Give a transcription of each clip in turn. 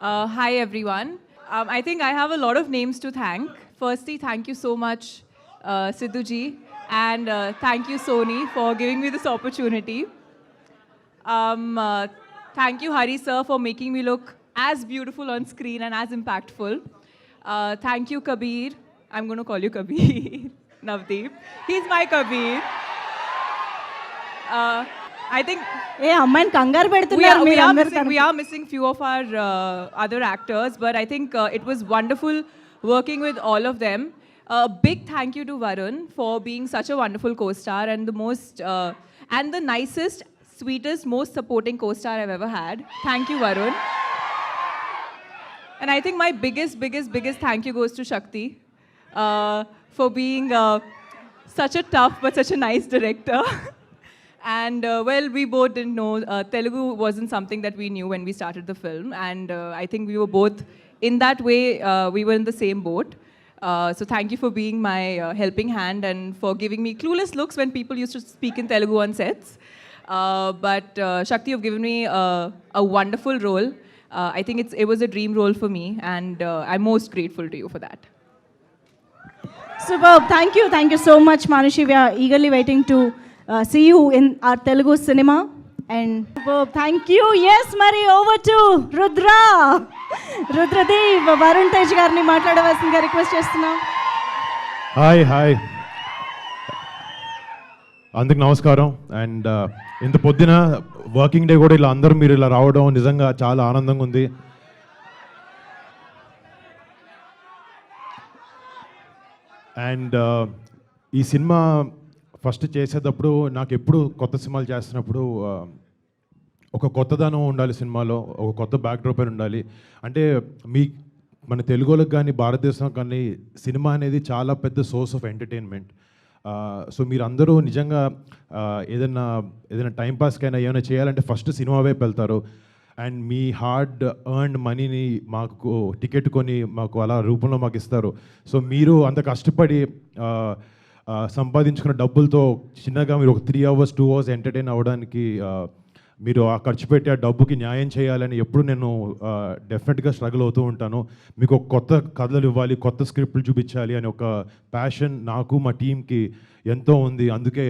Hi, everyone. I think I have a lot of names to thank. Firstly, thank you so much, Sidhu ji, and thank you, Sony, for giving me this opportunity. Thank you, Hari sir, for making me look as beautiful on screen and as impactful. Thank you, Kabir. I'm going to call you Kabir. Navdeep. He's my Kabir. I think ఏ అమ్మాయిని కంగారు పెడుతున్నారు మీరు అందరూ we are missing few of our other actors, but I think it was wonderful working with all of them. A big thank you to Varun for being such a wonderful co-star and the most and the nicest, sweetest, most supporting co-star I've ever had. Thank you, Varun. And I think my biggest thank you goes to Shakti for being such a tough but such a nice director. And well, we both didn't know Telugu wasn't something that we knew when we started the film, and I think we were both in that way. We were in the same boat. So thank you for being my helping hand and for giving me clueless looks when people used to speak in Telugu on sets. But Shakti, you've given me a wonderful role. I think it was a dream role for me, and I'm most grateful to you for that. Superb. Thank you so much, Manushi. We are eagerly waiting to see you in our Telugu cinema. And superb. Thank you. Yes, Mari, over to Rudradev. Varun Tej గారిని మాట్లాడవలసిందిగా request చేస్తున్నాం. Hi అందరికి నమస్కారం. And ఇంత పొద్దున working day కూడా ఇలా అందరూ మీరు ఇలా రావడం నిజంగా చాలా ఆనందంగా ఉంది. అండ్ ఈ సినిమా ఫస్ట్ చేసేటప్పుడు నాకు ఎప్పుడు కొత్త సినిమాలు చేస్తున్నప్పుడు ఒక కొత్తదనం ఉండాలి సినిమాలో, ఒక కొత్త బ్యాక్డ్రాప్ అని ఉండాలి. అంటే మన తెలుగులకు కానీ భారతదేశం కానీ సినిమా అనేది చాలా పెద్ద సోర్స్ ఆఫ్ ఎంటర్టైన్మెంట్. సో మీరు అందరూ నిజంగా ఏదైనా టైంపాస్కైనా ఏమైనా చేయాలంటే ఫస్ట్ సినిమా వైపు వెళ్తారు. అండ్ మీ హార్డ్ ఎర్న్డ్ మనీని మాకు టికెట్ కొని మాకు అలా రూపంలో మాకు ఇస్తారు. సో మీరు అంత కష్టపడి సంపాదించుకున్న డబ్బులతో చిన్నగా మీరు ఒక 3 hours 2 hours ఎంటర్టైన్ అవ్వడానికి మీరు ఆ ఖర్చు పెట్టి ఆ డబ్బుకి న్యాయం చేయాలని ఎప్పుడు నేను డెఫినెట్గా స్ట్రగుల్ అవుతూ ఉంటాను. మీకు ఒక కొత్త కథలు ఇవ్వాలి, కొత్త స్క్రిప్ట్లు చూపించాలి అని ఒక ప్యాషన్ నాకు మా టీంకి ఎంతో ఉంది. అందుకే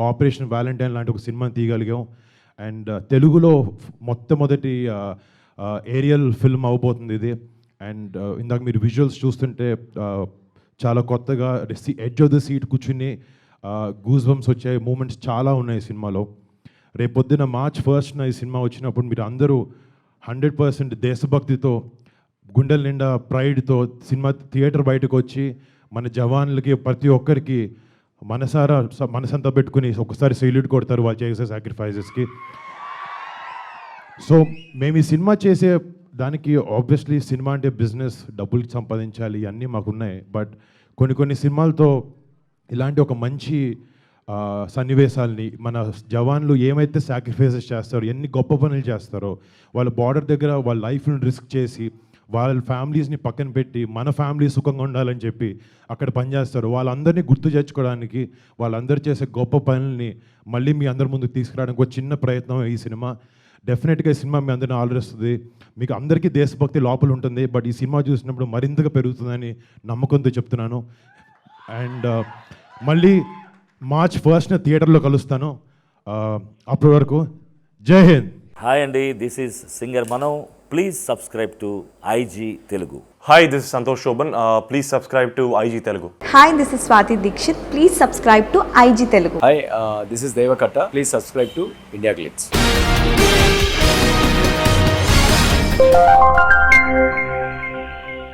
ఆపరేషన్ వ్యాలంటైన్ లాంటి ఒక సినిమాని తీయగలిగాం. అండ్ తెలుగులో మొట్టమొదటి ఏరియల్ ఫిల్మ్ అవబోతుంది ఇది. అండ్ ఇందాక మీరు విజువల్స్ చూస్తుంటే చాలా కొత్తగా ఎడ్జ్ ఆఫ్ ద సీట్ కూర్చుని గూస్ బంప్స్ వచ్చాయి, మూమెంట్స్ చాలా ఉన్నాయి సినిమాలో. రేపొద్దున March 1st ఈ సినిమా వచ్చినప్పుడు మీరు అందరూ 100% దేశభక్తితో గుండెల నిండా ప్రైడ్తో సినిమా థియేటర్ బయటకు వచ్చి మన జవాన్లకి ప్రతి ఒక్కరికి మనసంతా పెట్టుకుని ఒకసారి సెల్యూట్ కొడతారు వాళ్ళు చేసే సాక్రిఫైజెస్కి. సో మేము ఈ సినిమా చేసే దానికి ఆబ్వియస్లీ సినిమా అంటే బిజినెస్, డబ్బులు సంపాదించాలి, అన్నీ మాకున్నాయి. బట్ కొన్ని సినిమాలతో ఇలాంటి ఒక మంచి సన్నివేశాలని మన జవాన్లు ఏమైతే సాక్రిఫైసెస్ చేస్తారో, ఎన్ని గొప్ప పనులు చేస్తారో, వాళ్ళ బార్డర్ దగ్గర వాళ్ళ లైఫ్ని రిస్క్ చేసి వాళ్ళ ఫ్యామిలీస్ని పక్కన పెట్టి మన ఫ్యామిలీ సుఖంగా ఉండాలని చెప్పి అక్కడ పనిచేస్తారు. వాళ్ళందరినీ గుర్తు తెచ్చుకోవడానికి, వాళ్ళందరూ చేసే గొప్ప పనుల్ని మళ్ళీ మీ అందరి ముందుకు తీసుకురావడానికి ఒక చిన్న ప్రయత్నం ఈ సినిమా. డెఫినెట్గా ఈ సినిమా మీ అందరిని ఆలోచిస్తుంది. మీకు అందరికీ దేశభక్తి లోపల ఉంటుంది, బట్ ఈ సినిమా చూసినప్పుడు మరింతగా పెరుగుతుందని నమ్మకంతో చెప్తున్నాను. అండ్ మళ్ళీ March 1st థియేటర్లో కలుస్తాను. అప్పటి వరకు జై హింద్. హాయ్ అండి, this is singer Mano. Please subscribe to IG Telugu. Hi, this is Santosh Shoban. Please subscribe to IG Telugu. Hi, this is Swati Dikshit. Please subscribe to IG Telugu. Hi, this is Devakatta. Please subscribe to India Glitz.